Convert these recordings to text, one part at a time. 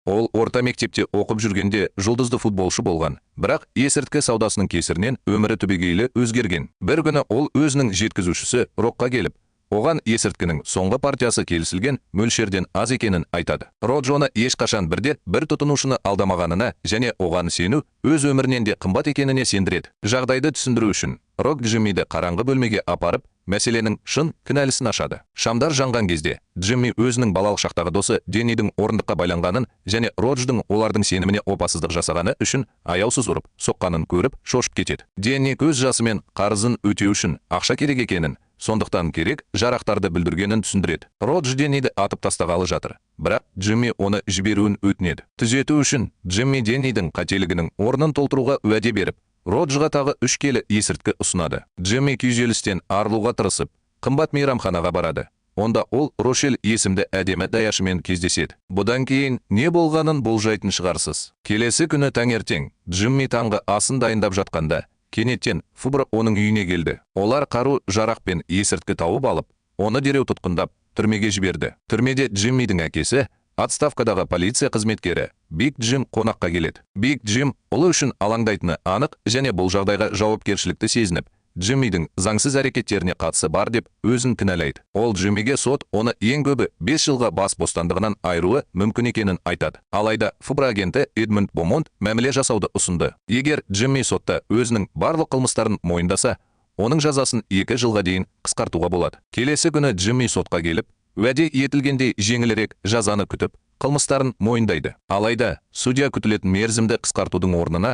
Ол орта мектепте оқып жүргенде жұлдызды футболшы болған, бірақ есірткі саудасының кесірінен өмірі түбегейлі өзгерген. Бір күні ол өзінің жеткізушісі Рокқа келіп, оған есірткінің соңғы партиясы келісілген мөлшерден аз екенін айтады. Роджоны ешқашан бір тұтынушыны алдамағанына және оған сену өз өмірінен де қымбат екеніне сендіреді. Жағдайды түсіндіру үшін Рок Джиммиді қараңғы бөлмеге апарып, мәселенің шын кінәлісін ашады. Шамдар жанған кезде Джимми өзінің балалық шақтағы досы Деннидің орындыққа байланғанын және Родждың олардың сеніміне опасыздық жасағаны үшін аяусыз ұрып, соққанын көріп шошып кетеді. Денни көз жасымен қарызын өтеу үшін ақша керек екенін, сондықтан керек жарақтарды бүлдіргенін түсіндіреді. Родж Денниді атып тастағалы жатыр, бірақ Джимми оны жіберуін өтінеді. Түзету үшін Джимми Деннидің қателігінің орнын толтыруға уәде беріп, Роджға тағы 3 келі есірткі ұсынады. Джимми күйзелістен арылуға тырысып, қымбат мейрамханаға барады. Онда ол Рошель есімді әдемі даяшымен кездеседі. Бұдан кейін не болғанын болжайтын шығарсыз. Келесі күні таңертең Джимми таңғы асын дайындап жатқанда, кенеттен Фубр оның үйіне келді. Олар қару жарақ пен есірткі тауып алып, оны дереу тұтқындап, түрмеге жіберді. Түрмеде Джиммидің әкесі, отставкадағы полиция қызметкері Биг Джим қонаққа келеді. Биг Джим ұлы үшін алаңдайтыны анық және бұл жағдайға жауапкершілікті сезініп, Джиммидің заңсыз әрекеттеріне қатысы бар деп өзін кінәлайды. Ол Джиммиге сот оны ең көбі 5 жылға бас бостандығынан айыруы мүмкін екенін айтады. Алайда Фубр агенті Эдмунд Бомонт мәміле жасауды ұсынды. Егер Джимми сотта өзінің барлық қылмыстарын мойындаса, оның жазасын 2 жылға дейін қысқартуға болады. Келесі күні Джимми сотқа келіп, уәде етілгендей жеңілірек жазаны күтіп, қылмыстарын мойындайды. Алайда судья күтілетін мерзімді қысқартудың орнына,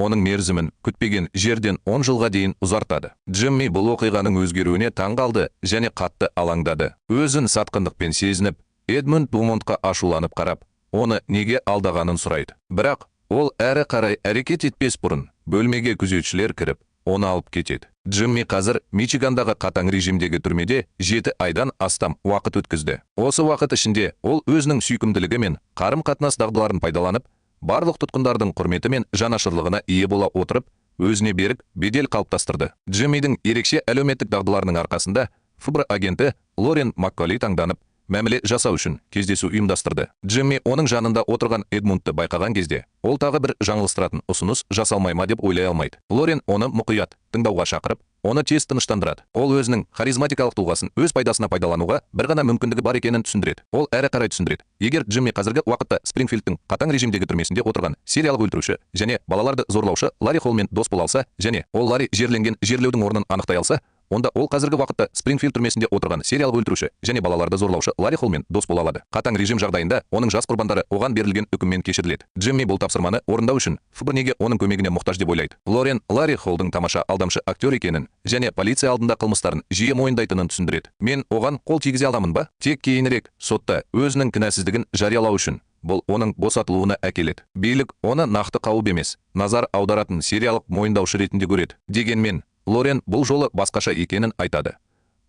оның мерзімін күтпеген жерден 10 жылға дейін ұзартады. Джимми бұл оқиғаның өзгеруіне таң қалды және қатты алаңдады. Өзін сатқындықпен сезініп, Эдмунд Бомонтқа ашуланып қарап, оны неге алдағанын сұрайды. Бірақ ол әрі қарай әрекет етпес бұрын бөлмеге күзетшілер кіріп, оны алып кетеді. Джимми қазір Мичигандағы қатаң режимдегі түрмеде 7 айдан астам уақыт өткізді. Осы уақыт ішінде ол өзінің сүйкімділігі мен қарым-қатынас дағдыларын пайдаланып, барлық тұтқындардың құрметі мен жанашырлығына ие бола отырып, өзіне берік бедел қалыптастырды. Джиммидің ерекше әлеуметтік дағдыларының арқасында Фубр агенті Лорен Макколи таңданып, мәміле жасау үшін кездесу ұйымдастырды. Джимми оның жанында отырған Эдмундты байқаған кезде, ол тағы бір жаңылыстыратын ұсыныс жасалмай ма деп ойлай алмайды. Лорен оны мұқият тыңдауға шақырып, оны тез тыныштандырады. Ол өзінің харизматикалық тұлғасын өз пайдасына пайдалануға бір ғана мүмкіндігі бар екенін түсіндіреді. Ол әрі қарай түсіндіреді. Егер Джимми қазіргі уақытта Спрингфилдтің қатаң режимдегі түрмесінде отырған сериялық өлтіруші және балаларды зорлаушы Ларри Холлмен дос бола алса, және ол Ларри жерленген жерлеудің орнын анықтай алса, онда ол қазіргі уақытта Спрингфилд түрмесінде отырған сериялық өлтіруші және балаларды зорлаушы Ларри Холлмен дос бола алады. Қатаң режим жағдайында оның жас құрбандары оған берілген үкіммен кешіріледі. Джимми бұл тапсырманы орындау үшін Фубр неге оның көмегіне мұқтаж деп ойлайды. Лорен Ларри Холлдың тамаша алдамшы актер екенін және полиция алдында қылмыстарын жиі мойындайтынын түсіндіреді. Мен оған қол тигізе аламын ба? Тек кейінірек сотта өзінің кінәсіздігін жариялау үшін бұл оның босатылуына әкеледі. Билік оны нақты қауіп емес, назар аударатын сериялық мойындаушы ретінде көреді. Дегенмен Лорен бұл жолы басқаша екенін айтады.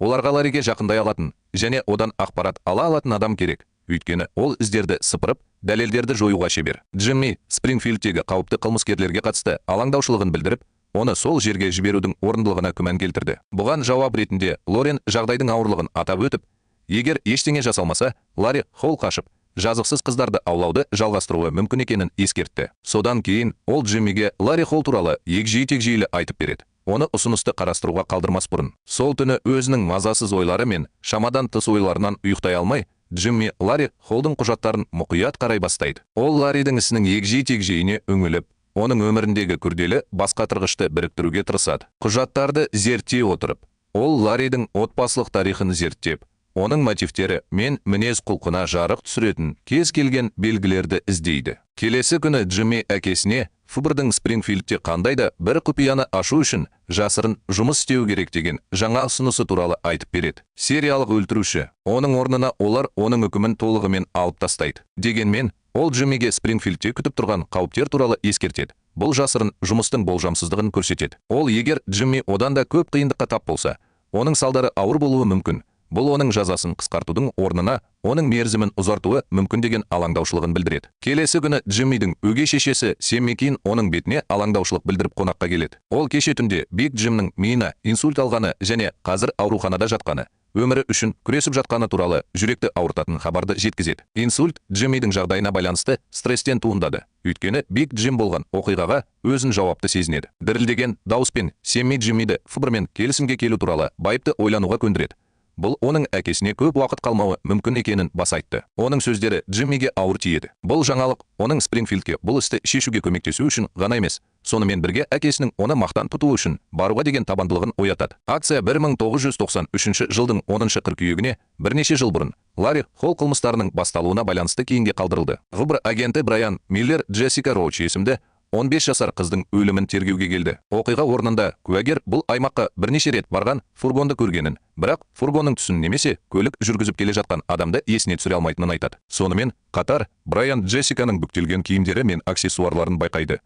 Оларға Ларриге жақындай алатын және одан ақпарат ала алатын адам керек. Өйткені ол іздерді сыпырып, дәлелдерді жоюға шебер. Джимми Спрингфилдтегі қауіпті қылмыскерлерге қатысты алаңдаушылығын білдіріп, оны сол жерге жіберудің орындылығына күмән келтірді. Бұған жауап ретінде Лорен жағдайдың ауырлығын атап өтіп, егер ештеңе жасалмаса, Ларри Холл қашып, жазықсыз қыздарды аулауды жалғастыруы мүмкін екенін ескертті. Содан кейін ол Джиммиге Ларри Холл туралы егжей-тегжейлі айтып береді. Оны ұсынысты қарастыруға қалдырмас бұрын. Сол түні өзінің мазасыз ойлары мен шамадан тыс ойларынан ұйықтай алмай, Джимми Ларри Холлдың құжаттарын мұқият қарай бастайды. Ол Ларридің ісінің егжей-тегжейіне үңіліп, оның өміріндегі күрделі басқатырғышты біріктіруге тырысады. Құжаттарды зерттей отырып, ол Ларридің отбасылық тарихын зерттеп, оның мотивтері мен мінез құлқына жарық түсіретін кез келген белгілерді іздейді. Келесі күні Джимми әкесіне Фубрдың Спрингфилдте қандай да бір құпияны ашу үшін жасырын жұмыс істеу керек деген жаңа ұсынысы туралы айтып береді. Сериялық өлтіруші, оның орнына олар оның үкімін толығымен алып тастайды. Дегенмен, ол Джиммиге Спрингфилдте күтіп тұрған қауіптер туралы ескертеді. Бұл жасырын жұмыстың болжамсыздығын көрсетеді. Ол егер Джимми одан да көп қиындыққа тап болса, оның салдары ауыр болуы мүмкін. Бұл оның жазасын қысқартудың орнына, оның мерзімін ұзартуы мүмкін деген алаңдаушылығын білдіреді. Келесі күні Джиммидің өгей шешесі Сэмми Кин оның бетіне алаңдаушылық білдіріп қонаққа келеді. Ол кеше түнде Биг Джимнің миына инсульт алғаны және қазір ауруханада жатқаны, өмірі үшін күресіп жатқаны туралы жүректі ауыртатын хабарды жеткізеді. Инсульт Джиммидің жағдайына байланысты стресстен туындады. Өйткені Биг Джим болған оқиғаға өзін жауапты сезінеді. Дірілдеген дауыспен Сэмми Джиммиді фыбырмен келісімге келу туралы байыпты ойлануға көндіреді. Бұл оның әкесіне көп уақыт қалмауы мүмкін екенін баса айтты. Оның сөздері Джиммиге ауыр тиеді. Бұл жаңалық оның Спрингфилдке бұл істі шешуге көмектесу үшін ғана емес, сонымен бірге әкесінің оны мақтан тұтуы үшін баруға деген табандылығын оятады. Акция 1993 жылдың 10 қыркүйегіне бірнеше жыл бұрын Ларри Холл қылмыстарының басталуына байланысты кейінге қалдырылды. ФБР агенті Брайан Миллер Джессика Роуч есімді 15 жасар қыздың өлімін тергеуге келді. Оқиға орнында куәгер бұл аймаққа бірнеше рет барған фургонды көргенін, бірақ фургонның түсін немесе көлік жүргізіп келе жатқан адамды есіне түсіре алмайтынын айтады. Сонымен қатар Брайан Джессиканың бүктелген киімдері мен аксессуарларын байқайды.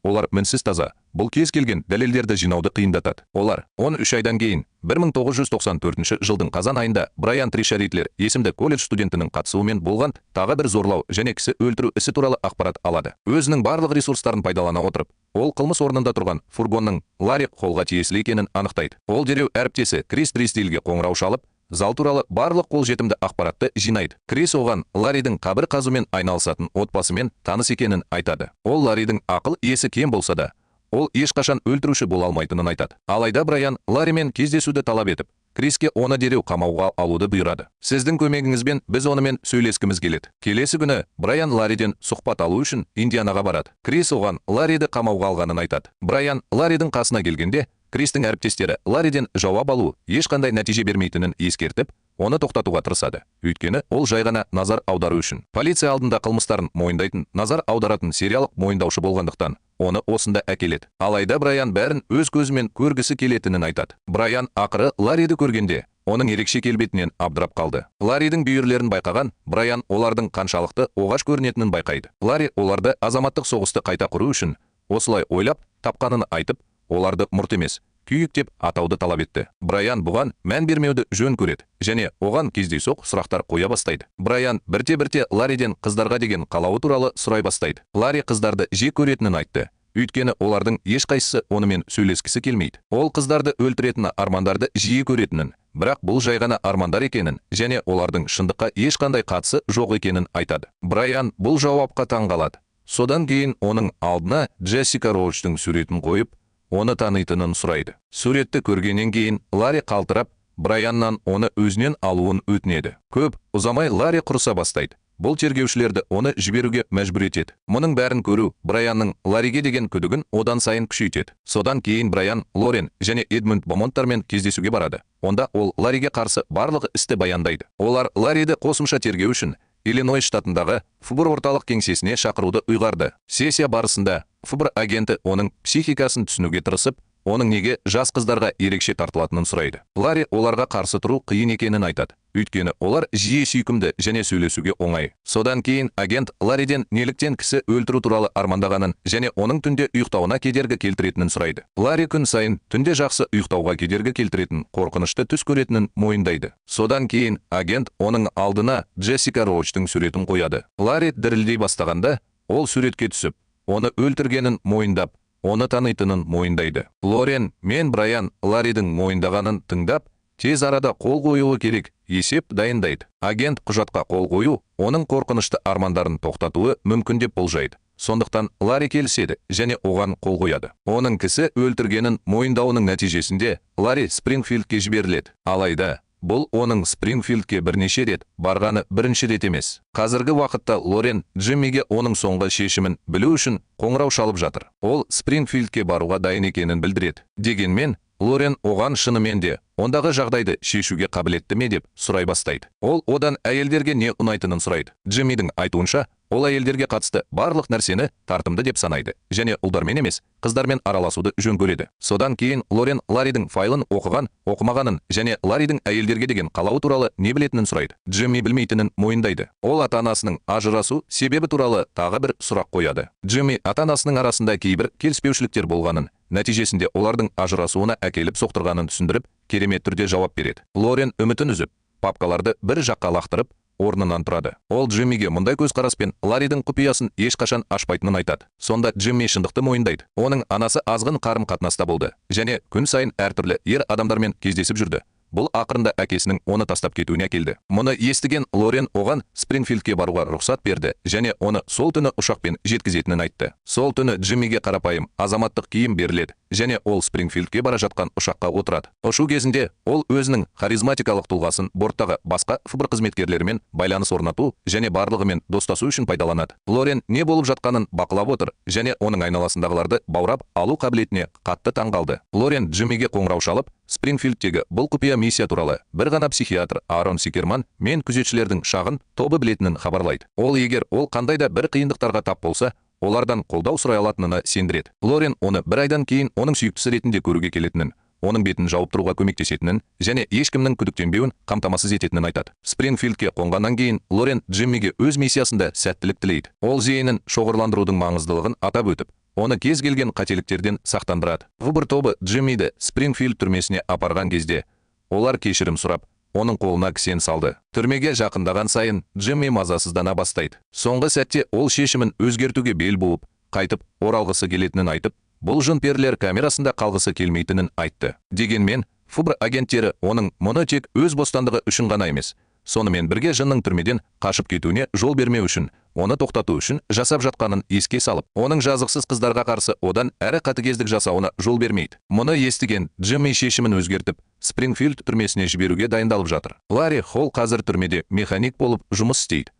Олар мінсіз таза. Бұл кез келген дәлелдерді жинауды қиындатады. Олар 13 айдан кейін 1994 жылдың қазан айында Брайан Триша Ритлер есімді колледж студентінің қатысуымен болған тағы бір зорлау және кісі өлтіру ісі туралы ақпарат алады. Өзінің барлық ресурстарын пайдалана отырып, ол қылмыс орнында тұрған фургонның Ларри Холлға тиесілі екенін анықтайды. Ол дереу әріптесі Крис Дристилге қоңырау шалып, зал туралы барлық қолжетімді ақпаратты жинайды. Крис оған Ларридің қабір қазумен айналысатын отбасымен таныс екенін айтады. Ол Ларридің ақыл есі кем болса да, ол ешқашан өлтіруші бола алмайтынын айтады. Алайда Брайан Ларримен кездесуді талап етіп, Криске оны дереу қамауға алуды бұйырады. Сіздің көмегіңізбен біз онымен сөйлескіміз келеді. Келесі күні Брайан Ларриден сұхбат алу үшін Индианаға барады. Крис оған Ларриді қамауға алғанын айтады. Брайан Ларридің қасына келгенде, Кристің әріптестері Ларриден жауап алу ешқандай нәтиже бермейтінін ескертіп, оны тоқтатуға тырысады. Өйткені ол жай ғана назар аудару үшін. Полиция алдында қылмыстарын мойындайтын, назар аударатын сериялық мойындаушы болғандықтан, оны осында әкеледі. Алайда Брайан бәрін өз көзімен көргісі келетінін айтады. Брайан ақыры Ларриді көргенде, оның ерекше келбетінен абдырап қалды. Ларридің бүйірлерін байқаған Брайан олардың қаншалықты оғаш көрінетінін байқайды. Ларри оларды азаматтық соғысты қайта құру үшін осылай ойлап тапқанын айтып, оларды мұрт емес, күйік деп атауды талап етті. Брайан бұған мән бермеуді жөн көреді және оған кездейсоқ сұрақтар қоя бастайды. Брайан бірте-бірте Ларриден қыздарға деген қалауы туралы сұрай бастайды. Ларри қыздарды жек көретінін айтты. Өйткені олардың ешқайсысы онымен сөйлескісі келмейді. Ол қыздарды өлтіретін армандарды жиі көретінін, бірақ бұл жай ғана армандар екенін және олардың шындыққа ешқандай қатысы жоқ екенін айтады. Брайан бұл жауапқа таң қалады. Содан кейін оның алдына Джессика Роучтың суретін қойып, оны танитынын сұрайды. Суретті көргеннен кейін Ларри қалтырап, Брайаннан оны өзінен алуын өтінеді. Көп ұзамай Ларри құрыса бастайды. Бұл тергеушілерді оны жіберуге мәжбүр етеді. Мұның бәрін көру Брайанның Ларриге деген күдігін одан сайын күшейтеді. Содан кейін Брайан Лорен және Эдмунд Бомонттармен кездесуге барады. Онда ол Ларриге қарсы барлық істі баяндайды. Олар Ларриді қосымша тергеу үшін Иллинойс штатындағы ФБР орталық кеңсесіне шақыруды ұйғарды. Сессия барысында ФБР агенті оның психикасын түсінуге тырысып, оның неге жас қыздарға ерекше тартылатынын сұрайды. Ларри оларға қарсы тұру қиын екенін айтады. Өйткені олар жиі сүйкімді және сөйлесуге оңай. Содан кейін агент Ларриден неліктен кісі өлтіру туралы армандағанын және оның түнде ұйықтауына кедергі келтіретінін сұрайды. Ларри күн сайын түнде жақсы ұйықтауға кедергі келтіретін қорқынышты түс көретінін мойындайды. Содан кейін агент оның алдына Джессика Роучтың суретін қояды. Ларри дірілдей бастағанда, ол суретке түсіп, оны өлтіргенін мойындап, оны танитынын мойындайды. Лорен мен Брайан Ларридің мойындағанын тыңдап, тез арада қол қоюы керек есеп дайындайды. Агент құжатқа қол қою, оның қорқынышты армандарын тоқтатуы мүмкін деп болжайды. Сондықтан Ларри келіседі және оған қол қояды. Оның кісі өлтіргенін мойындауының нәтижесінде Ларри Спрингфилдке жіберіледі. Алайда, бұл оның Спрингфилдке бірнеше рет барғаны бірінші рет емес. Қазіргі уақытта Лорен Джиммиге оның соңғы шешімін білу үшін қоңырау шалып жатыр. Ол Спрингфилдке баруға дайын екенін білдіреді. Дегенмен, Лорен оған шынымен де ондағы жағдайды шешуге қабілетті ме деп сұрай бастайды. Ол одан әйелдерге не ұнайтынын сұрайды. Джиммидің айтуынша, ол әйелдерге қатысты барлық нәрсені тартымды деп санайды және ұлдармен емес, қыздармен араласуды жөн көреді. Содан кейін Лорен Ларридің файлын оқыған, оқымағанын және Ларридің әйелдерге деген қалауы туралы не білетінін сұрайды. Джимми білмейтінін мойындайды. Ол ата-анасының ажырасу себебі туралы тағы бір сұрақ қояды. Джимми ата-анасының арасында кейбір келіспеушіліктер болғанын, нәтижесінде олардың ажырасуына әкеліп соқтырғанын түсіндіріп, керемет түрде жауап береді. Лорен үмітін үзіп, папкаларды бір жаққа лақтырып, орнынан тұрады. Ол Джиммиге мұндай көзқараспен Ларридің құпиясын ешқашан ашпайтынын айтады. Сонда Джимми шындықты мойындайды. Оның анасы азғын қарым-қатынаста болды және күн сайын әртүрлі ер адамдармен кездесіп жүрді. бұл ақырында әкесінің оны тастап кетуіне әкелді. Мұны естіген Лорен оған Спрингфилдке баруға рұқсат берді және оны сол түні ұшақпен жеткізетінін айтты. Сол түні Джиммиге қарапайым азаматтық киім беріледі және ол Спрингфилдке бара жатқан ұшаққа отырады. Ұшу кезінде ол өзінің харизматикалық тұлғасын борттағы басқа ФБР қызметкерлерімен байланыс орнату және барлығымен достасу үшін пайдаланады. Лорен не болып жатқанын бақылап отыр және оның айналасындағыларды баурап алу қабілетіне қатты таңғалды. Лорен Джиммиге қоңырау шалып, Спрингфилдтегі бұл құпия миссия туралы бір ғана психиатр Аарон Зикерман мен күзетшілердің шағын тобы білетінін хабарлайды. Ол егер ол қандай да бір қиындықтарға тап болса, олардан қолдау сұрай алатынына сендіреді. Лорен оны бір айдан кейін оның сүйіктісі ретінде көруге келетінін, оның бетін жауып тұруға көмектесетінін және ешкімнің күдіктенбеуін қамтамасыз ететінін айтады. Спрингфилдке қонғаннан кейін Лорен Джиммиге өз миссиясында сәттілік тілейді. Ол зейінін шоғырландырудың маңыздылығын атап өтіп, оны кез келген қателіктерден сақтандырады. ФБР тобы Джиммиді Спрингфилд түрмесіне апарған кезде олар кешірім сұрап, оның қолына кісен салды. Түрмеге жақындаған сайын Джимми мазасыздана бастайды. Соңғы сәтте ол шешімін өзгертуге бел буып, қайтып оралғысы келетінін айтып, бұл жын-перілер камерасында қалғысы келмейтінін айтты. Дегенмен, ФБР агенттері оның мұны тек өз бостандығы үшін ғана емес, сонымен бірге жынның түрмеден қашып кетуіне жол бермеу үшін, оны тоқтату үшін жасап жатқанын еске салып, оның жазықсыз қыздарға қарсы одан әрі қатыгездік жасауына жол бермейді. Мұны естіген Джимми шешімін өзгертіп, Спрингфилд түрмесіне жіберуге дайындалып жатыр. Ларри Холл қазір түрмеде механик болып жұмыс істейді.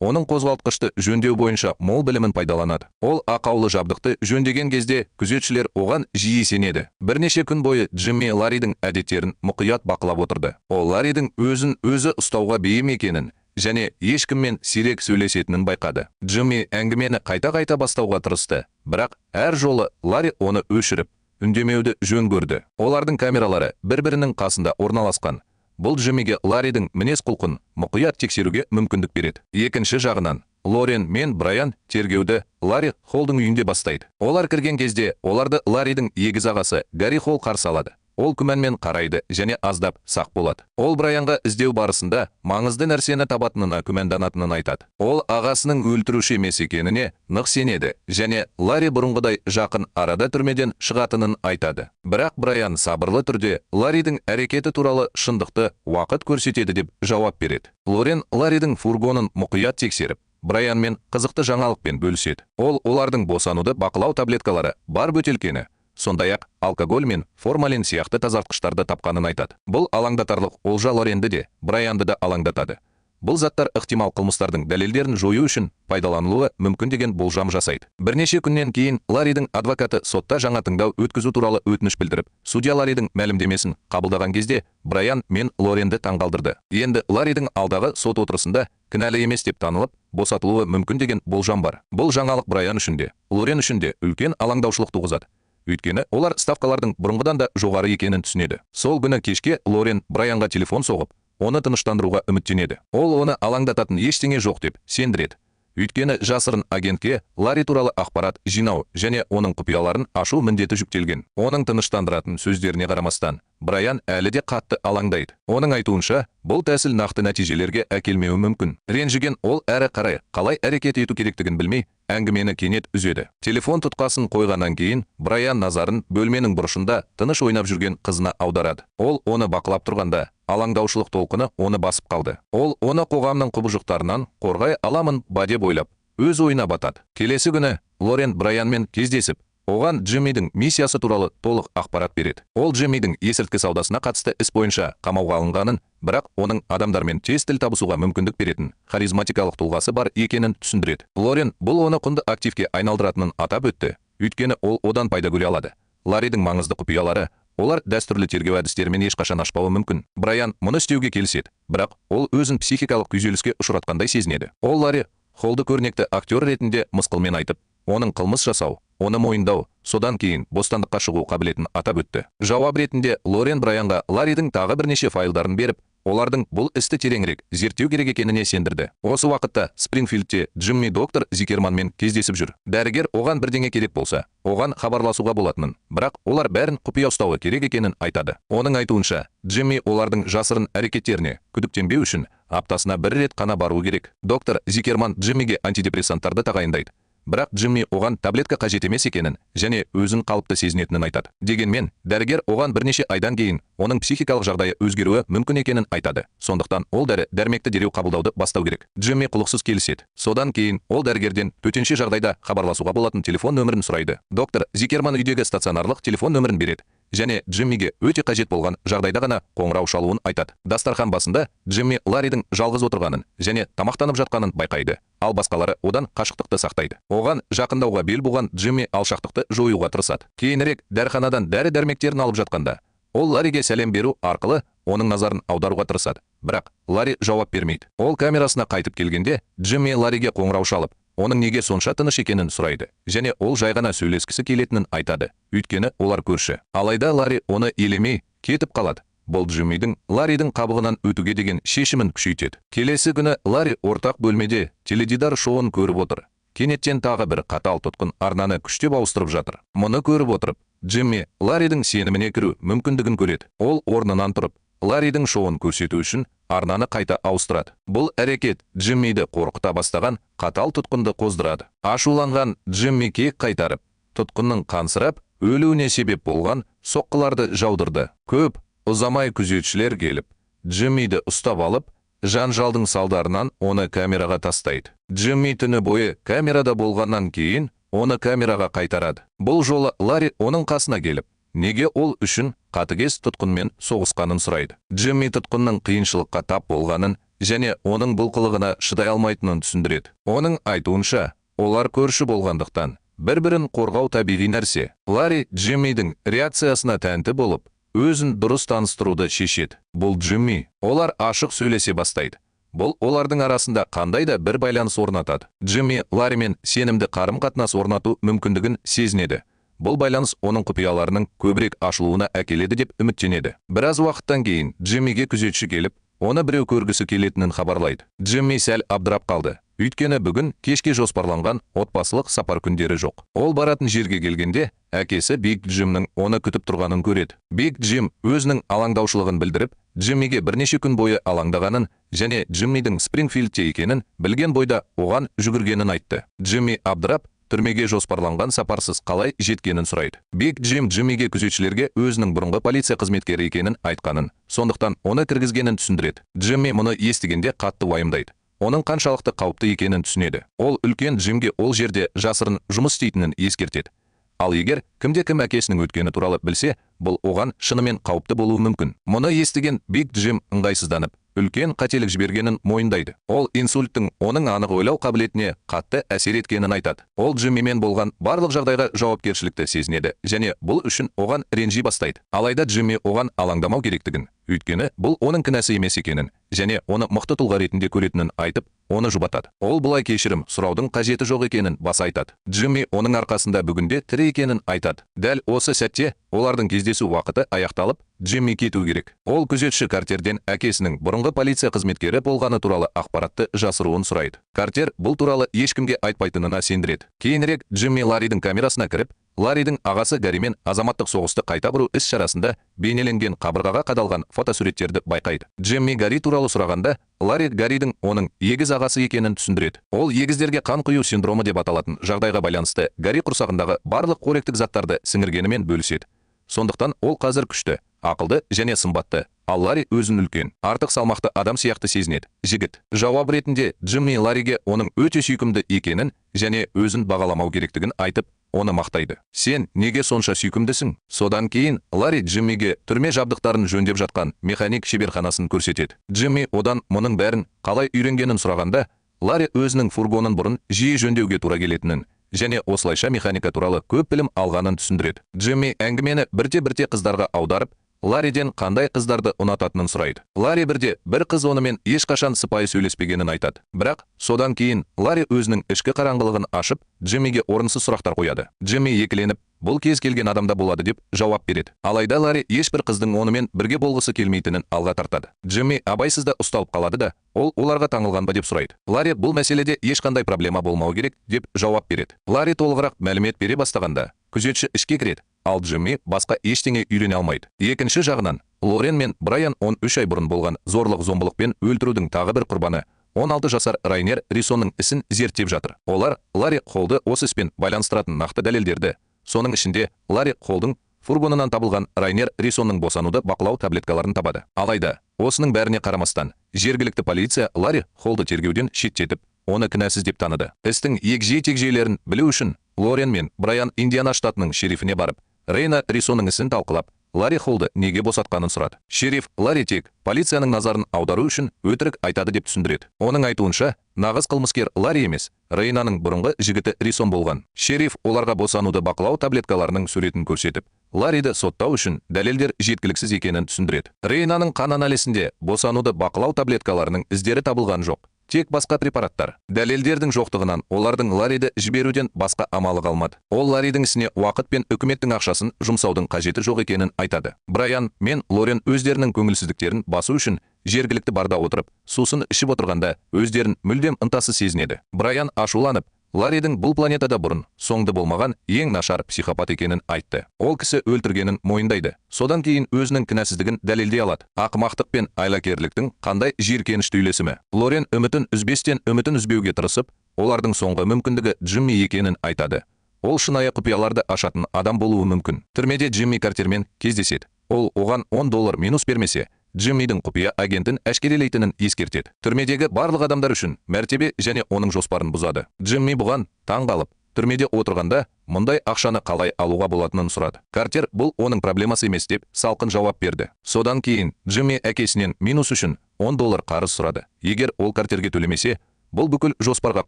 Оның қозғалтқышты жөндеу бойынша мол білімін пайдаланады. Ол ақаулы жабдықты жөндеген кезде күзетшілер оған жиі сенеді. Бірнеше күн бойы Джимми Ларридің әдеттерін мұқият бақылап отырды. Ол Ларридің өзін өзі ұстауға бейім екенін және ешкіммен сирек сөйлесетінін байқады. Джимми әңгімені қайта-қайта бастауға тырысты, бірақ әр жолы Ларри оны өшіріп, үндемеуді жөн көрді. Олардың камералары бір-бірінің қасында орналасқан. Бұл Джиммиге Ларридің мінез-құлқын мұқият тексеруге мүмкіндік береді. Екінші жағынан, Лорен мен Брайан тергеуді Ларри Холлдың үйінде бастайды. Олар кірген кезде оларды Ларридің егіз ағасы Гарри Холл қарсы алады. Ол күмәнмен қарайды және аздап сақ болады. Ол Брайанға іздеу барысында маңызды нәрсені табатынына күмәнданатынын айтады. Ол ағасының өлтіруші емес екеніне нық сенеді және Ларри бұрынғыдай жақын арада түрмеден шығатынын айтады. Бірақ Брайан сабырлы түрде Ларридің әрекеті туралы шындықты уақыт көрсетеді деп жауап береді. Лорен Ларридің фургонын мұқият тексеріп, Брайанмен қызықты жаңалықпен бөліседі. Ол олардың босануды бақылау таблеткалары бар бөтелкені, сондай-ақ алкоголь мен формалин сияқты тазартқыштарды тапқанын айтады. Бұл алаңдатарлық олжа Лоренді де, Брайанды да алаңдатады. Бұл заттар ықтимал қылмыстардың дәлелдерін жою үшін пайдаланылуы мүмкін деген болжам жасайды. Бірнеше күннен кейін Ларридің адвокаты сотта жаңа тыңдау өткізу туралы өтініш білдіріп, судья Ларридің мәлімдемесін қабылдаған кезде Брайан мен Лоренді таңғалдырды. Енді Ларридің алдағы сот отырысында кінәлі емес деп танылып, босатылуы мүмкін деген болжам бар. Бұл жаңалық Брайан үшін де, Лорен үшін де үлкен алаңдаушылық туғызады. Өйткені олар ставкалардың бұрынғыдан да жоғары екенін түсінеді. Сол күні кешке Лорен Брайанға телефон соғып, оны тыныштандыруға үміттенеді. Ол оны алаңдататын ештеңе жоқ деп сендіреді. Өйткені жасырын агентке Ларри туралы ақпарат жинау және оның құпияларын ашу міндеті жүктелген. Оның тыныштандыратын сөздеріне қарамастан, Брайан әлі де қатты алаңдайды. Оның айтуынша, бұл тәсіл нақты нәтижелерге әкелмеуі мүмкін. Ренжіген ол әрі қарай қалай әрекет ету керектігін білмей, әңгімені кенет үзеді. Телефон тұтқасын қойғаннан кейін, Брайан назарын бөлменің бұрышында тыныш ойнап жүрген қызына аударады. Ол оны бақылап тұрғанда, алаңдаушылық толқыны оны басып қалды. Ол оны қоғамның құбыжықтарынан қорғай аламын ба деп ойлап, өз ойына батады. Келесі күні Лорен Брайанмен кездесіп, оған Джиммидің миссиясы туралы толық ақпарат береді. Ол Джиммидің есірткі саудасына қатысты іс бойынша қамауға алынғанын, бірақ оның адамдармен тез тіл табысуға мүмкіндік беретін харизматикалық тұлғасы бар екенін түсіндіреді. Лорен бұл оны құнды активке айналдыратынын атап өтті, өйткені ол одан пайда көре алады. Ларридің маңызды құпиялары, олар дәстүрлі тергеу әдістерімен ешқашан ашпауы мүмкін. Брайан мұны істеуге келіседі, бірақ ол өзін психикалық күйзеліске ұшыратқандай сезінеді. Ол Ларри Холлды көрнекті актер ретінде мысқылмен айтып, оның қылмыс жасау, оны мойындау, содан кейін бостандыққа шығу қабілетін атап өтті. Жауап ретінде Лорен Брайанға Ларридің тағы бірнеше файлдарын беріп, олардың бұл істі тереңірек зерттеу керек екеніне сендірді. Осы уақытта Спрингфилдте Джимми доктор Зикерманмен кездесіп жүр. Дәрігер оған бірдеңе керек болса, оған хабарласуға болатынын, бірақ олар бәрін құпия ұстауы керек екенін айтады. Оның айтуынша, Джимми олардың жасырын әрекеттеріне күдіктенбеу үшін аптасына бір рет қана бару керек. Доктор Зикерман Джиммиге антидепрессанттарды тағайындайды. бірақ Джимми оған таблетка қажет емес екенін және өзін қалыпты сезінетінін айтады. Дегенмен, дәрігер оған бірнеше айдан кейін оның психикалық жағдайы өзгеруі мүмкін екенін айтады. Сондықтан ол дәрмекті дереу қабылдауды бастау керек. Джимми құлықсыз келіседі. Содан кейін ол дәрігерден төтенше жағдайда хабарласуға болатын телефон нөмірін сұрайды. Доктор Зикерман үйдегі стационарлық телефон нөмірін береді және Джиммиге өте қажет болған жағдайда ғана қоңырау шалуын айтады. Дастархан басында Джимми Ларридің жалғыз отырғанын және тамақтанып жатқанын байқайды, ал басқалары одан қашықтықты сақтайды. Оған жақындауға бел буған Джимми алшақтықты жоюға тырысады. Кейінірек дәріханадан дәрі-дәрмектерін алып жатқанда, ол Ларриге сәлем беру арқылы оның назарын аударуға тырысады. Бірақ Ларри жауап бермейді. Ол камерасына қайтып келгенде, Джимми Ларриге қоңырау шалып, оның неге сонша тыныш екенін сұрайды және ол жай ғана сөйлескісі келетінін айтады, өйткені олар көрші. Алайда Ларри оны елемей кетіп қалады. Бұл Джиммидің Ларридің қабығынан өтуге деген шешімін күшейтеді. Келесі күні Ларри ортақ бөлмеде теледидар шоуын көріп отыр. Кенеттен тағы бір қатал тұтқын арнаны күштеп ауыстырып жатыр. Мұны көріп отырып, Джимми Ларридің сеніміне кіру мүмкіндігін көреді. Ол орнынан тұрып, Ларридің шоуын көрсету үшін арнаны қайта ауыстырады. Бұл әрекет Джиммиді қорқыта бастаған қатал тұтқынды қоздырады. Ашуланған Джимми кек қайтарып, тұтқынның қансырап, өлуіне себеп болған соққыларды жаудырды. Көп ұзамай күзетшілер келіп, Джиммиді ұстап алып, жанжалдың салдарынан оны камераға тастайды. Джимми түні бойы камерада болғаннан кейін оны камераға қайтарады. Бұл жолы Ларри оның қасына келіп, неге ол үшін қатыгез тұтқынмен соғысқанын сұрайды. Джимми тұтқынның қиыншылыққа тап болғанын және оның бұл қылығына шыдай алмайтынын түсіндіреді. Оның айтуынша, олар көрші болғандықтан бір-бірін қорғау табиғи нәрсе. Ларри Джиммидің реакциясына тәнті болып, өзін дұрыс таныстыруды шешеді. Бұл Джимми, олар ашық сөйлесе бастайды. Бұл олардың арасында қандай да бір байланыс орнатады. Джимми Ларримен сенімді қарым-қатынас орнату мүмкіндігін сезінеді. Бұл байланыс оның құпияларының көбірек ашылуына әкеледі деп үміттенеді. Біраз уақыттан кейін Джиммиге күзетші келіп, оны біреу көргісі келетінін хабарлайды. Джимми сәл абдырап қалды. Өйткені бүгін кешке жоспарланған отбасылық сапар күндері жоқ. Ол баратын жерге келгенде, әкесі Биг Джимнің оны күтіп тұрғанын көреді. Биг Джим өзінің алаңдаушылығын білдіріп, Джиммиге бірнеше күн бойы алаңдағанын және Джиммидің Спрингфилдте екенін білген бойда оған жүгіргенін айтты. Джимми абдырап, түрмеге жоспарланған сапарсыз қалай жеткенін сұрайды. Биг Джим Джиммиге күзетшілерге өзінің бұрынғы полиция қызметкері екенін айтқанын, сондықтан оны кіргізгенін түсіндіреді. Джимми мұны естігенде қатты уайымдайды. Оның қаншалықты қауіпті екенін түсінеді. Ол үлкен Джимге ол жерде жасырын жұмыс істейтінін ескертеді. Ал егер кімде-кім әкесінің өткені туралы білсе, бұл оған шынымен қауіпті болуы мүмкін. Мұны естіген Биг Джим ыңғайсызданып, үлкен қателік жібергенін мойындайды. Ол инсульттің оның анық ойлау қабілетіне қатты әсер еткенін айтады. Ол Джиммимен болған барлық жағдайға жауапкершілікті сезінеді және бұл үшін оған ренжи бастайды. Алайда Джимми оған алаңдамау керектігін, өйткені бұл оның кінәсі емес екенін және оны мықты тұлға ретінде көретінін айтып, оны жұбатады. Ол бұлай кешірім сұраудың қажеті жоқ екенін баса айтады. Джимми оның арқасында бүгінде тірі екенін айтады. Дәл осы сәтте олардың кездесу уақыты аяқталып, Джимми кету керек. Ол күзетші Картерден әкесінің бұрынғы полиция қызметкері болғаны туралы ақпаратты жасыруын сұрайды. Картер бұл туралы ешкімге айтпайтынына сендіреді. Кейінірек Джимми Ларридің камерасына кіріп, Ларридің ағасы Гарримен азаматтық соғысты қайта құру іс-шарасында бейнеленген қабырғаға қадалған фотосуреттерді байқайды. Джимми Гарри туралы сұрағанда, Ларри Гарридің оның егіз ағасы екенін түсіндіреді. Ол егіздерге қан құю синдромы деп аталатын жағдайға байланысты Гарри құрсағындағы барлық қоректік заттарды сіңіргенімен бөліседі. Сондықтан ол қазір күшті, ақылды және сымбатты. Ал Ларри өзін үлкен, артық салмақты адам сияқты сезінеді. Жігіт жауап ретінде Джимми Ларриге оның өте сүйкімді екенін және өзін бағаламау керектігін айтып, оны мақтайды. Сен неге сонша сүйкімдісің? Содан кейін Ларри Джиммиге түрме жабдықтарын жөндеп жатқан механик шеберханасын көрсетеді. Джимми одан мұның бәрін қалай үйренгенін сұрағанда, Ларри өзінің фургонын бұрын жиі жөндеуге тура келетінін және осылайша механика туралы көп білім алғанын түсіндіреді. Джимми әңгімені бірте-бірте қыздарға аударып, Ларриден қандай қыздарды ұнататынын сұрайды. Ларри бірде бір қыз онымен ешқашан сыпайы сөйлеспегенін айтады. Бірақ содан кейін Ларри өзінің ішкі қараңғылығын ашып, Джиммиге орынсыз сұрақтар қояды. Джимми екіленіп, бұл кез келген адамда болады деп жауап береді. Алайда Ларри ешбір қыздың онымен бірге болғысы келмейтінін алға тартады. Джимми абайсызда ұсталып қалады да, ол оларға таңылған ба деп сұрайды. Ларри бұл мәселеде ешқандай проблема болмау керек деп жауап береді. Ларри толығырақ мәлімет бере бастағанда, күзетші ішке кіреді. Ал Джимми басқа ештеңе үйрене алмайды. Екінші жағынан, Лорен мен Брайан 13 ай бұрын болған зорлық-зомбылық пен өлтірудің тағы бір құрбаны. 16 жасар Райнер Рисонның ісін зерттеп жатыр. Олар Ларри Холлды осы іспен байланыстыратын нақты дәлелдерді, соның ішінде Ларри Холлдың фургонынан табылған Райнер Рисонның босануды бақылау таблеткаларын табады. Алайда, осының бәріне қарамастан, жергілікті полиция Ларри Холлды тергеуден шеттетіп, оны кінәсіз деп таныды. Істің егжей-тегжейлерін білу үшін Лорен мен Брайан Индиана штатының шерифіне барып, Райнер Рисонның ісін талқылап, Ларри Холлды неге босатқанын сұрады. Шериф Ларри тек полицияның назарын аудару үшін өтірік айтады деп түсіндіреді. Оның айтуынша, нағыз қылмыскер Ларри емес, Райнаның бұрынғы жігіті Рисон болған. Шериф оларға босануды бақылау таблеткаларының суретін көрсетіп, Ларриді соттау үшін дәлелдер жеткіліксіз екенін түсіндіреді. Райнаның қан анализінде босануды бақылау таблеткаларының іздері табылған жоқ. Тек басқа препараттар. Дәлелдердің жоқтығынан олардың Ларриді жіберуден басқа амалы қалмады. Ол Ларридің ісіне уақыт пен үкіметтің ақшасын жұмсаудың қажеті жоқ екенін айтады. Брайан мен Лорен өздерінің көңілсіздіктерін басу үшін жергілікті барда отырып, сусын ішіп отырғанда өздерін мүлдем ынтасыз сезінеді. Брайан ашуланып, Ларридің бұл планетада бұрын соңды болмаған ең нашар психопат екенін айтты. Ол кісі өлтіргенін мойындайды. Содан кейін өзінің кінәсіздігін дәлелдей алады. Ақымақтық пен айлакерліктің қандай жиіркенішті үйлесімі. Лорен үмітін үзбестен үмітін үзбеуге тырысып, олардың соңғы мүмкіндігі Джимми екенін айтады. Ол шынайы құпияларды ашатын адам болуы мүмкін. Түрмеде Джимми Картермен кездеседі. Ол оған $10 минус бермесе, Джиммидің құпия агентін әшкерелейтінін ескертеді. Түрмедегі барлық адамдар үшін мәртебе және оның жоспарын бұзады. Джимми бұған таң қалып, түрмеде отырғанда мұндай ақшаны қалай алуға болатынын сұрады. Картер бұл оның проблемасы емес деп салқын жауап берді. Содан кейін Джимми әкесінен минус үшін $10 қарыз сұрады. Егер ол Картерге төлемесе, бұл бүкіл жоспарға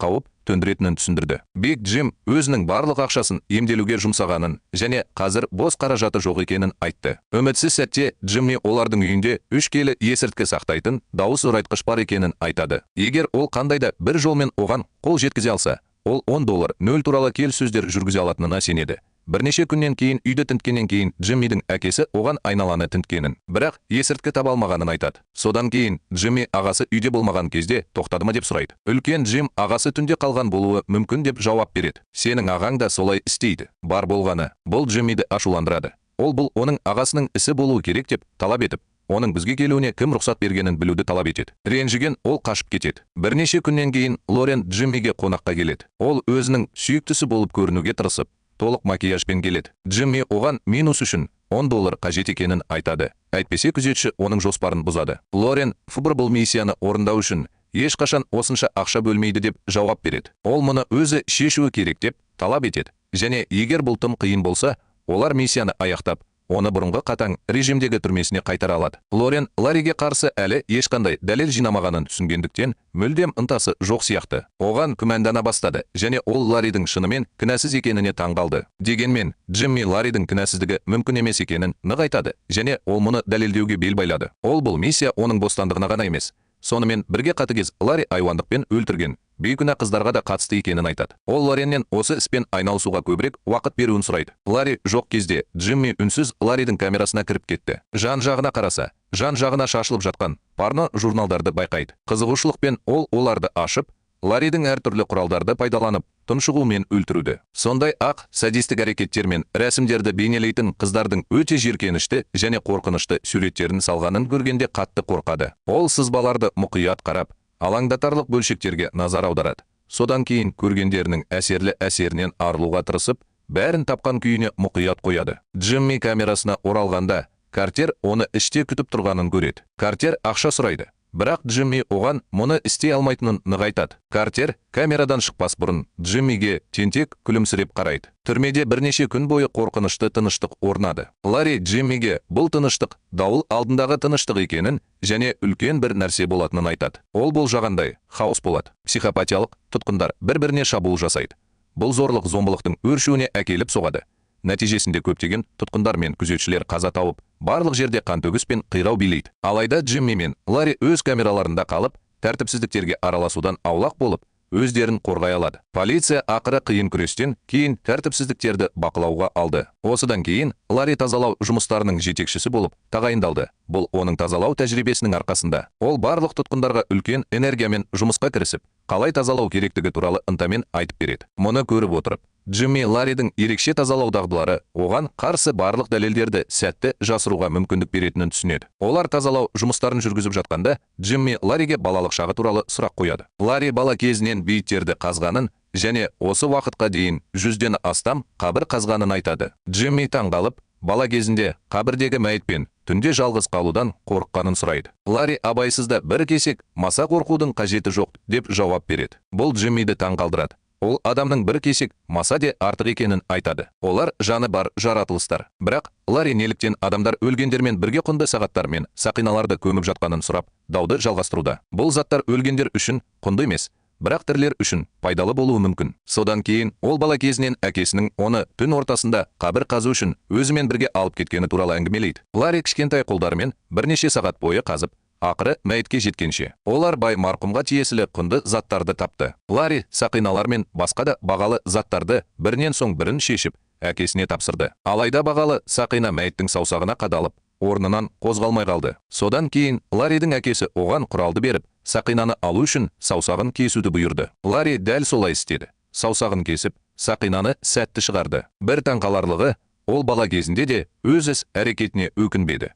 қауіп төндіретінін түсіндірді. Биг Джим өзінің барлық ақшасын емделуге жұмсағанын және қазір бос қаражаты жоқ екенін айтты. Үмітсіз сәтте Джимми олардың үйінде 3 келі есірткі сақтайтын дауыс ұрайтқыш бар екенін айтады. Егер ол қандайда бір жолмен оған қол жеткізе алса, ол $10 нөл туралы келіссөздер жүргізе алатынына сенеді. Бірнеше күннен кейін үйді тінткеннен кейін Джиммидің әкесі оған айналаны тінткенін, бірақ есірткі таба алмағанын айтады. Содан кейін Джимми ағасы үйде болмаған кезде тоқтады ма деп сұрайды. Үлкен Джим ағасы түнде қалған болуы мүмкін деп жауап береді. Сенің ағаң да солай істейді. Бар болғаны. Бұл Джиммиді ашуландырады. Ол бұл оның ағасының ісі болуы керек деп талап етіп, оның бізге келуіне кім рұқсат бергенін білуді талап етеді. Ренжіген ол қашып кетеді. Бірнеше күннен кейін Лорен Джиммиге қонаққа келеді. Ол өзінің сүйіктісі болып көрінуге тырысып, толық макияжбен келеді. Джимми оған минус үшін $10 қажет екенін айтады. Әйтпесе күзетші оның жоспарын бұзады. Лорен Фубр бұл миссияны орындау үшін ешқашан осынша ақша бөлмейді деп жауап береді. Ол мұны өзі шешуі керек деп талап етеді. Және егер бұл тым қиын болса, олар миссияны аяқтап, оны бұрынғы қатаң режимдегі түрмесіне қайтара алады. Лорен Ларриге қарсы әлі ешқандай дәлел жинамағанын түсінгендіктен мүлдем ынтасы жоқ сияқты. Оған күмәндана бастады және ол Ларридің шынымен кінәсіз екеніне таң қалды. Дегенмен, Джимми Ларридің кінәсіздігі мүмкін емес екенін нық айтады және ол мұны дәлелдеуге бел байлады. Ол бұл миссия оның бостандығына ғана емес, сонымен бірге қатыгез Ларри айуандықпен өлтірген бейкүнә қыздарға да қатысты екенін айтады. Ол Лореннен осы іспен айналысуға көбірек уақыт беруін сұрайды. Ларри жоқ кезде Джимми үнсіз Ларридің камерасына кіріп кетті. Жан-жағына қараса, жан-жағына шашылып жатқан порно журналдарды байқайды. Қызығушылықпен ол оларды ашып, Ларридің әртүрлі құралдарды пайдаланып, тұншығумен өлтіруді. Сондай ақ садистік әрекеттер мен рәсімдерді бейнелейтін қыздардың өте жиіркенішті және қорқынышты суреттерін салғанын көргенде қатты қорқады. Ол сызбаларды мұқият қарап, алаңдатарлық бөлшектерге назар аударады. Содан кейін көргендерінің әсерлі әсерінен арылуға тырысып, бәрін тапқан күйіне мұқият қояды. Джимми камерасына оралғанда, Картер оны іште күтіп тұрғанын көреді. Картер ақша сұрайды. Бірақ Джимми оған мұны істей алмайтынын нық айтады. Картер камерадан шықпас бұрын Джиммиге тентек күлімсіреп қарайды. Түрмеде бірнеше күн бойы қорқынышты тыныштық орнады. Ларри Джиммиге бұл тыныштық дауыл алдындағы тыныштық екенін және үлкен бір нәрсе болатынын айтады. Ол болжағандай хаос болады. Психопатиялық тұтқындар бір-біріне шабуыл жасайды. Бұл зорлық зомбылықтың өршуіне әкеліп соғады. Нәтижесінде көптеген тұтқындар мен күзетшілер қаза тауып, барлық жерде қантөгіс пен қирау билейді. Алайда Джимми мен Ларри өз камераларында қалып, тәртіпсіздіктерге араласудан аулақ болып, өздерін қорғай алады. Полиция ақыры қиын күрестен кейін тәртіпсіздіктерді бақылауға алды. Осыдан кейін Ларри тазалау жұмыстарының жетекшісі болып тағайындалды. Бұл оның тазалау тәжірибесінің арқасында. Ол барлық тұтқындарға үлкен энергиямен жұмысқа кірісіп, қалай тазалау керектігі туралы ынтамен айтып береді. Мұны көріп отырып, Джимми Ларридің ерекше тазалау дағдылары оған қарсы барлық дәлелдерді сәтті жасыруға мүмкіндік беретінін түсінеді. Олар тазалау жұмыстарын жүргізіп жатқанда, Джимми Ларриге балалық шағы туралы сұрақ қояды. Ларри бала кезінен бейіттерді қазғанын және осы уақытқа дейін 100-ден астам қабір қазғанын айтады. Джимми таңғалып, бала кезінде қабірдегі мәйітпен түнде жалғыз қалудан қорыққанын сұрайды. Ларри абайсызда бір кесек маса қорқудың қажеті жоқ деп жауап береді. Бұл Джиммиді таңғалдырады. Ол адамның бір кесек маса де артық екенін айтады. Олар жаны бар жаратылыстар. Бірақ Ларри неліктен адамдар өлгендермен бірге құнды сағаттар мен сақиналарды көміп жатқанын сұрап, дауды жалғастыруда. Бұл заттар өлгендер үшін құнды емес, бірақ тірілер үшін пайдалы болуы мүмкін. Содан кейін ол бала кезінен әкесінің оны түн ортасында қабір қазу үшін өзімен бірге алып кеткені туралы әңгімелейді. Ларри кішкентай қолдарымен бірнеше сағат бойы қазып, ақыры мәйітке жеткенше, олар бай марқұмға тиесілі құнды заттарды тапты. Ларри сақиналар мен басқа да бағалы заттарды бірінен соң бірін шешіп, әкесіне тапсырды. Алайда бағалы сақина мәйіттің саусағына қадалып, орнынан қозғалмай қалды. Содан кейін Ларридің әкесі оған құралды беріп, сақинаны алу үшін саусағын кесуді бұйырды. Ларри дәл солай істеді. Саусағын кесіп, сақинаны сәтті шығарды. Бір таңқаларлығы, ол бала кезінде де өз іс әрекетіне өкінбеді.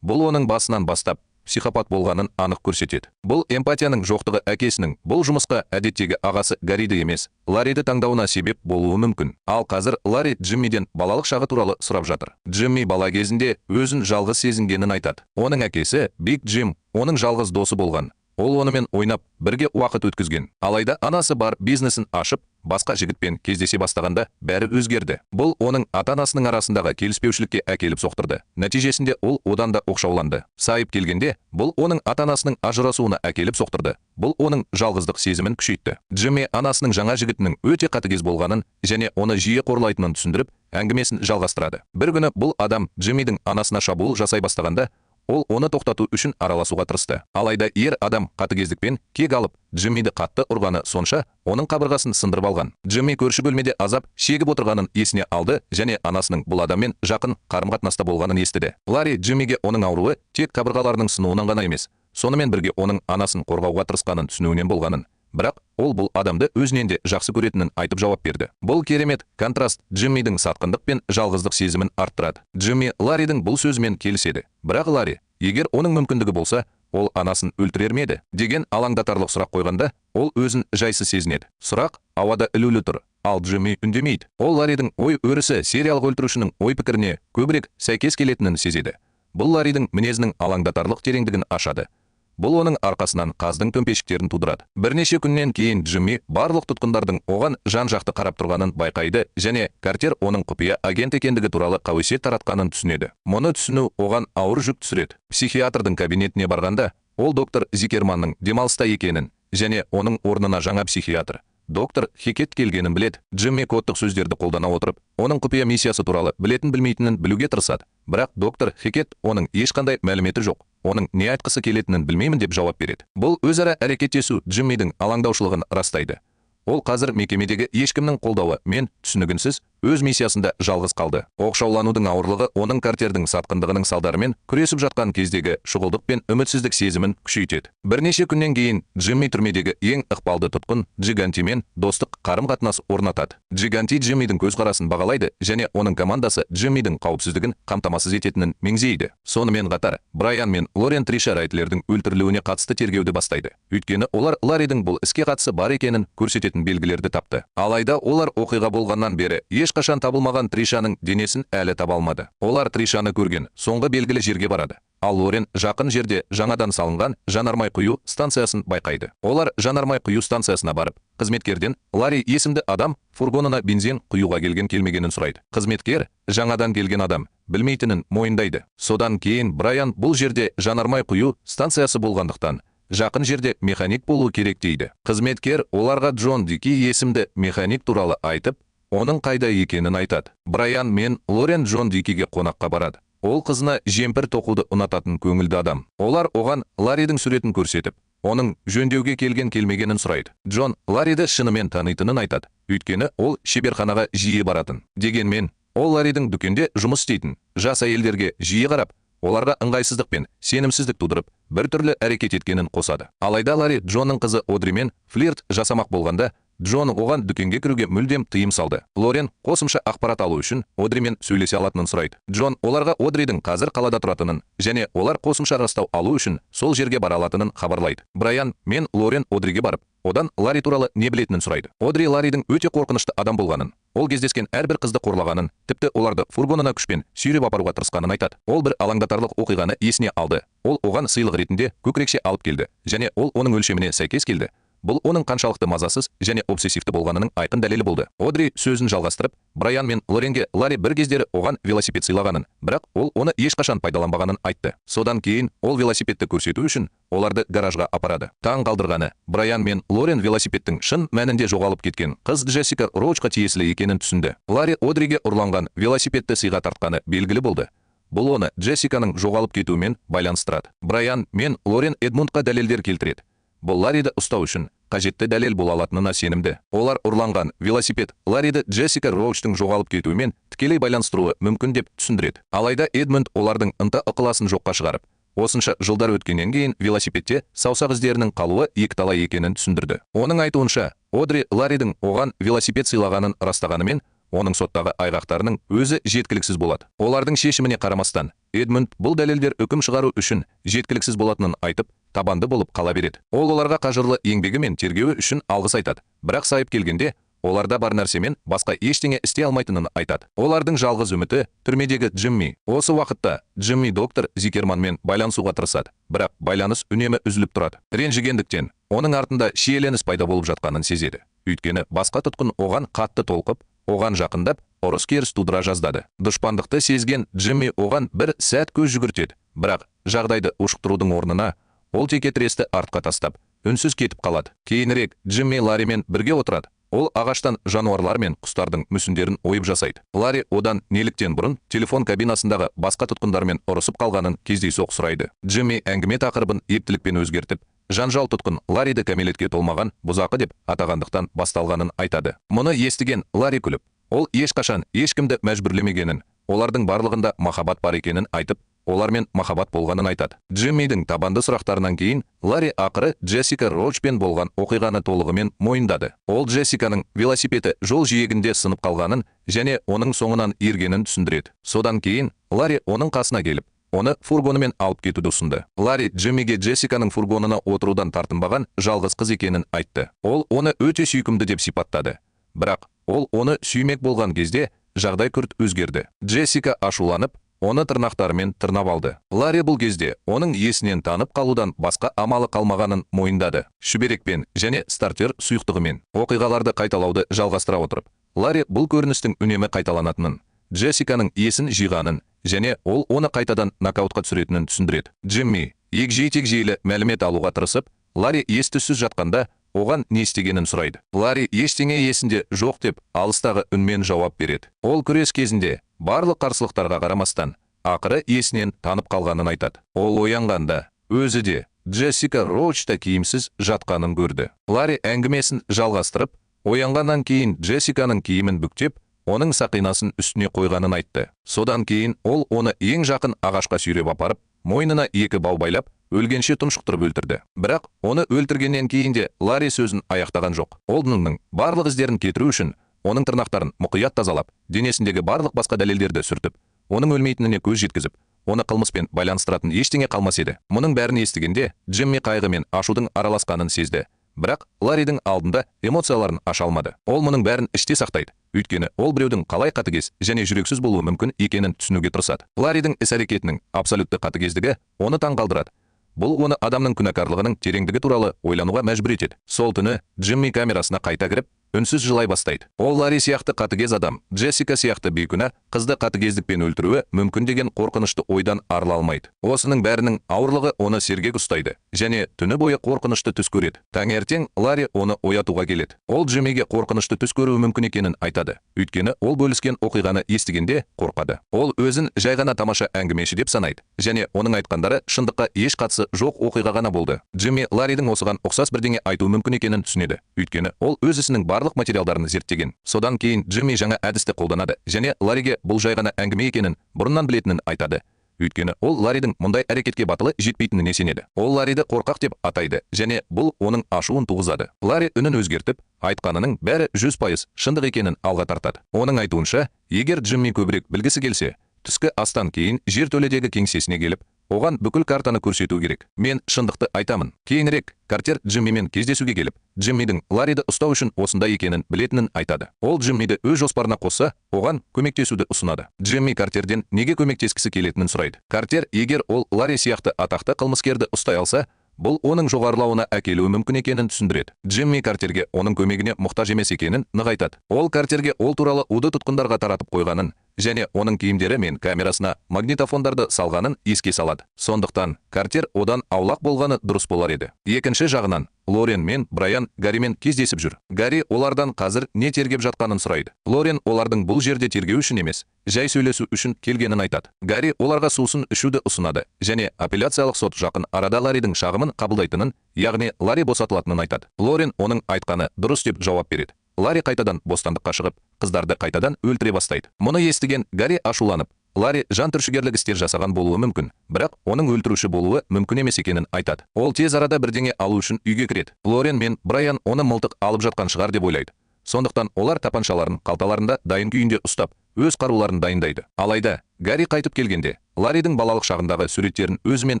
Бұл оның басынан бастап психопат болғанын анық көрсетеді. Бұл эмпатияның жоқтығы әкесінің бұл жұмысқа әдеттегі ағасы Гарриді емес, Ларриді таңдауына себеп болуы мүмкін. Ал қазір Ларри Джиммиден балалық шағы туралы сұрап жатыр. Джимми бала кезінде өзін жалғыз сезінгенін айтады. Оның әкесі Биг Джим оның жалғыз досы болған. Ол онымен ойнап, бірге уақыт өткізген. Алайда анасы бар бизнесін ашып, басқа жігітпен кездесе бастағанда бәрі өзгерді. Бұл оның ата-анасының арасындағы келіспеушілікке әкеліп соқтырды. Нәтижесінде ол одан да оқшауланды. Сайып келгенде, бұл оның ата-анасының ажырасуына әкеліп соқтырды. Бұл оның жалғыздық сезімін күшейтті. Джимми анасының жаңа жігітінің өте қатыгез болғанын және оны жиі қорлайтынын түсіндіріп, әңгімесін жалғастырады. Бір күні бұл адам Джиммидің анасына шабуыл жасай бастағанда, ол оны тоқтату үшін араласуға тырысты. Алайда ер адам қатыгездікпен кек алып, Джиммиді қатты ұрғаны сонша, оның қабырғасын сындырып алған. Джимми көрші бөлмеде азап шегіп отырғанын есіне алды және анасының бұл адаммен жақын қарым-қатынаста болғанын естіді. Ларри Джиммиге оның ауруы тек қабырғаларының сынуынан ғана емес, сонымен бірге оның анасын қорғауға тырысқанын түсінуінен болғанын. Бірақ ол бұл адамды өзінен де жақсы көретінін айтып жауап берді. Бұл керемет контраст Джиммидің сатқындық пен жалғыздық сезімін арттырады. Джимми Ларридің бұл сөзімен келіседі. Бірақ Ларри, егер оның мүмкіндігі болса, ол анасын өлтірер ме еді деген алаңдатарлық сұрақ қойғанда, ол өзін жайсыз сезінеді. Сұрақ ауада ілулі тұр, ал Джимми үндемейді. Ол Ларридің ой өрісі сериялық өлтірушінің ой пікіріне көбірек сәйкес келетінін сезеді. Бұл Ларридің мінезінің алаңдатарлық тереңдігін ашады. Бұл оның арқасынан қаздың төмпешіктерін тудырады. Бірнеше күннен кейін Джимми барлық тұтқындардың оған жан-жақты қарап тұрғанын байқайды және Картер оның құпия агент екендігі туралы қауесет таратқанын түсінеді. Мұны түсіну оған ауыр жүк түсіреді. Психиатрдың кабинетіне барғанда, ол доктор Зикерманның демалыста екенін және оның орнына жаңа психиатр, доктор Хекет келгенін біледі. Джимми кодтық сөздерді қолдана отырып, оның құпия миссиясы туралы білетін-білмейтінін білуге тырысады. Бірақ доктор Хекет оның ешқандай мәліметі жоқ. Оның не айтқысы келетінін білмеймін деп жауап береді. Бұл өзара әрекеттесу Джиммидің алаңдаушылығын растайды. Ол қазір мекемедегі ешкімнің қолдауы мен түсінігінсіз өз миссиясында жалғыз қалды. Оқшауланудың ауырлығы оның Картердің сатқындығының салдарымен күресіп жатқан кездегі шұғылдық пен үмітсіздік сезімін күшейтеді. Бірнеше күннен кейін Джимми түрмедегі ең ықпалды тұтқын Джигантимен достық қарым-қатынас орнатады. Джиганти Джиммидің көзқарасын бағалайды және оның командасы Джиммидің қауіпсіздігін қамтамасыз ететінін меңзейді. Сонымен қатар, Брайан мен Лорен Триша Райтлердің өлтірілуіне қатысты тергеуді бастайды. Өйткені олар Ларридің бұл іске қатысы бар екенін көрсететін белгілерді тапты. Алайда олар оқиға болғаннан бері ешқашан табылмаған Тришаның денесін әлі таба алмады. Олар Тришаны көрген соңғы белгілі жерге барады. Ал Лорен жақын жерде жаңадан салынған жанармай құю станциясын байқайды. Олар жанармай құю станциясына барып, қызметкерден Ларри есімді адам фургонына бензин құюға келген-келмегенін сұрайды. Қызметкер жаңадан келген адам білмейтінін мойындайды. Содан кейін Брайан бұл жерде жанармай құю станциясы болғандықтан жақын жерде механик болу керек дейді. Қызметкер оларға Джон Дики есімді механик туралы айтып, оның қайда екенін айтады. Брайан мен Лорен Джон Дикиге қонаққа барады. Ол қызына жемпір тоқуды ұнататын көңілді адам. Олар оған Ларридің суретін көрсетіп, оның жөндеуге келген-келмегенін сұрайды. Джон Ларриді шынымен танитынын айтады. Өйткені ол шеберханаға жиі баратын. Дегенмен, ол Ларридің дүкенде жұмыс істейтін жас әйелдерге жиі қарап, оларға ыңғайсыздық пен сенімсіздік тудырып, бір түрлі әрекет еткенін қосады. Алайда Ларри Джонның қызы Одримен флирт жасамақ болғанда, Джон оған дүкенге кіруге мүлдем тыйым салды. Лорен қосымша ақпарат алу үшін Одримен сөйлесе алатынын сұрайды. Джон оларға Одридің қазір қалада тұратынын және олар қосымша растау алу үшін сол жерге бара алатынын хабарлайды. Брайан мен Лорен Одриге барып, одан Ларри туралы не білетінін сұрайды. Одри Ларридің өте қорқынышты адам болғанын, ол кездескен әрбір қызды қорлағанын, тіпті оларды фургонына күшпен сүйреп апаруға тырысқанын айтады. Ол бір алаңдатарлық оқиғаны есіне алды. Ол оған сыйлық ретінде көкірекше алып келді және ол оның өлшеміне сәйкес келді. Бұл оның қаншалықты мазасыз және обсессивті болғанының айқын дәлелі болды. Одри сөзін жалғастырып, Брайан мен Лоренге Ларри бір кездері оған велосипед сыйлағанын, бірақ ол оны ешқашан пайдаланбағанын айтты. Содан кейін ол велосипедті көрсету үшін оларды гаражға апарады. Таң қалдырғаны, Брайан мен Лорен велосипедтің шын мәнінде жоғалып кеткен қыз Джессика Роучқа тиесілі екенін түсінді. Ларри Одриге ұрланған велосипедті сыйға тартқаны белгілі болды. Бұл оны Джессиканың жоғалып кетуімен байланыстырады. Брайан мен Лорен Эдмундқа дәлелдер келтіреді. Бұл Ларриді ұстау үшін қажетті дәлел бола алатынына сенімді. Олар ұрланған велосипед Ларриді Джессика Роучтың жоғалып кетуімен тікелей байланыстыруы мүмкін деп түсіндіреді. Алайда Эдмунд олардың ынта-ықыласын жоққа шығарып, осынша жылдар өткеннен кейін велосипедте саусақ іздерінің қалуы екіталай екенін түсіндірді. Оның айтуынша, Одри Ларридің оған велосипед сыйлағанын растағанымен, оның соттағы айғақтарының өзі жеткіліксіз болады. Олардың шешіміне қарамастан, Эдмунд бұл дәлелдер үкім шығару үшін жеткіліксіз болатынын айтып, табанды болып қала береді. Ол оларға қажырлы еңбегі мен тергеуі үшін алғыс айтады. Бірақ сайып келгенде, оларда бар нәрсемен басқа ештеңе істей алмайтынын айтады. Олардың жалғыз үміті түрмедегі Джимми. Осы уақытта Джимми доктор Зикерманмен байланысуға тырысады, бірақ байланыс үнемі үзіліп тұрады. Ренжігендіктен, оның артында шиеленіс пайда болып жатқанын сезеді. Өйткені басқа тұтқын оған қатты толқып, оған жақындап, ұрыс-керіс тудыра жаздады. Дұшпандықты сезген Джимми оған бір сәт көз жүгіртеді, бірақ жағдайды ушықтырудың орнына ол текетіресті артқа тастап, үнсіз кетіп қалады. Кейінірек Джимми Ларримен бірге отырады. Ол ағаштан жануарлар мен құстардың мүсіндерін ойып жасайды. Ларри одан неліктен бұрын телефон кабинасындағы басқа тұтқындармен ұрысып қалғанын кездейсоқ сұрайды. Джимми әңгіме тақырыбын ептілікпен өзгертіп, жанжал тұтқын Ларриді кәмелетке толмаған бұзақы деп атағандықтан басталғанын айтады. Мұны естіген Ларри күліп, ол ешқашан ешкімді мәжбүрлемегенін, олардың барлығында махаббат бар екенін айтып, олармен махаббат болғанын айтады. Джиммидің табанды сұрақтарынан кейін Ларри ақыры Джессика Роучпен болған оқиғаны толығымен мойындады. Ол Джессиканың велосипеді жол жиегінде сынып қалғанын және оның соңынан ергенін түсіндіреді. Содан кейін Ларри оның қасына келіп, оны фургонымен алып кетуді ұсынды. Ларри Джиммиге Джессиканың фургонына отырудан тартынбаған жалғыз қыз екенін айтты. Ол оны өте сүйкімді деп сипаттады. Бірақ ол оны сүймек болған кезде жағдай күрт өзгерді. Джессика ашуланып, оны тырнақтарымен тырнап алды. Ларри бұл кезде оның есінен танып қалудан басқа амалы қалмағанын мойындады. Шүберекпен және стартер сұйықтығымен оқиғаларды қайталауды жалғастыра отырып, Ларри бұл көріністің үнемі қайталанатынын, Джессиканың есін жиғанын және ол оны қайтадан нокаутқа түсіретінін түсіндіреді. Джимми егжей-тегжейлі мәлімет алуға тырысып, Ларри ес-түссіз жатқанда оған не істегенін сұрайды. Ларри ештеңе есінде жоқ деп алыстағы үнмен жауап береді. Ол күрес кезінде барлық қарсылықтарға қарамастан ақыры есінен танып қалғанын айтады. Ол оянғанда өзі де Джессика Роуч та киімсіз жатқанын көрді. Ларри әңгімесін жалғастырып, оянғаннан кейін Джессиканың киімін бүктеп, оның сақинасын үстіне қойғанын айтты. Содан кейін ол оны ең жақын ағашқа сүйреп апарып, мойнына екі бау байлап, өлгенше тұншықтырып өлтірді. Бірақ оны өлтіргеннен кейін де Ларри сөзін аяқтаған жоқ. Олдыңның барлық іздерін кетіру үшін оның тырнақтарын мұқият тазалап, денесіндегі барлық басқа дәлелдерді сүртіп, оның өлмейтініне көз жеткізіп, оны қылмыспен байланыстыратын ештеңе қалмас еді. Мұның бәрін естігенде Джимми қайғы мен ашудың араласқанын сезді. Бірақ Ларридің алдында эмоцияларын аша алмады. Ол мұның бәрін іште сақтайды. Өйткені ол біреудің қалай қатыгез және жүрексіз болуы мүмкін екенін түсінуге тырысады. Ларридің іс-әрекетінің абсолютті қатыгездігі оны таңғалдырады. Бұл оны адамның күнәкарлығының тереңдігі туралы ойлануға мәжбүр етеді. Сол түні Джимми камерасына қайта кіріп, үнсіз жылай бастайды. Ол Ларри сияқты қатыгез адам, Джессика сияқты бейкүнә қызды қатыгездікпен өлтіруі мүмкін деген қорқынышты ойдан арыла алмайды. Осының бәрінің ауырлығы оны сергек ұстайды және түні бойы қорқынышты түс көреді. Таңертең Ларри оны оятуға келеді. Ол Джиммиге қорқынышты түс көруі мүмкін екенін айтады. Өйткені ол бөліскен оқиғаны естігенде қорқады. Ол өзін жай ғана тамаша әңгімеші деп санайды және оның айтқандары шындыққа еш қатысы жоқ оқиға ғана болды. Джимми Ларридің осыған ұқсас бірдеңе айтуы мүмкін екенін түсінеді. Өйткені ол өз ісінің барлық материалдарын зерттеген. Содан кейін Джимми жаңа әдісті қолданады және Ларриге бұл жай ғана әңгіме екенін бұрыннан білетінін айтады. Өйткені ол Ларридің мұндай әрекетке батылы жетпейтініне сенеді. Ол Ларриді қорқақ деп атайды және бұл оның ашуын туғызады. Ларри үнін өзгертіп, айтқанының бәрі 100% шындық екенін алға тартады. Оның айтуынша, егер Джимми көбірек білгісі келсе, түскі астан кейін жертөледегі кеңсесіне келіп, оған бүкіл картаны көрсету керек. Мен шындықты айтамын. Кейінірек Картер Джиммимен кездесуге келіп, Джиммидің Ларриді ұстау үшін осында екенін білетінін айтады. Ол Джиммиді өз жоспарына қосса, оған көмектесуді ұсынады. Джимми Картерден неге көмектескісі келетінін сұрайды. Картер, егер ол Ларри сияқты атақты қылмыскерді ұстай алса, бұл оның жоғарылауына әкелуі мүмкін екенін түсіндіреді. Джимми Картерге оның көмегіне мұқтаж емес екенін нығайтады. Ол Картерге ол туралы уды тұтқындарға таратып қойғанын және оның киімдері мен камерасына магнитофондарды салғанын еске салады. Сондықтан Картер одан аулақ болғаны дұрыс болар еді. Екінші жағынан, Лорен мен Брайан Гарримен кездесіп жүр. Гарри олардан қазір не тергеп жатқанын сұрайды. Лорен олардың бұл жерде тергеу үшін емес, жай сөйлесу үшін келгенін айтады. Гарри оларға сусын ішуді ұсынады және апелляциялық сот жақын арада Ларридің шағымын қабылдайтынын, яғни Ларри босатылатынын айтады. Лорен оның айтқаны дұрыс деп жауап береді. Ларри қайтадан бостандыққа шығып, қыздарды қайтадан өлтіре бастайды. Мұны естіген Гарри ашуланып, Ларри жан түршігерлік істер жасаған болуы мүмкін, бірақ оның өлтіруші болуы мүмкін емес екенін айтады. Ол тез арада бірдеңе алу үшін үйге кіреді. Лорен мен Брайан оны мылтық алып жатқан шығар деп ойлайды. Сондықтан олар тапаншаларын қалталарында дайын күйінде ұстап, өз қаруларын дайындайды. Алайда, Гарри қайтып келгенде, Ларридің балалық шағындағы суреттерін өзімен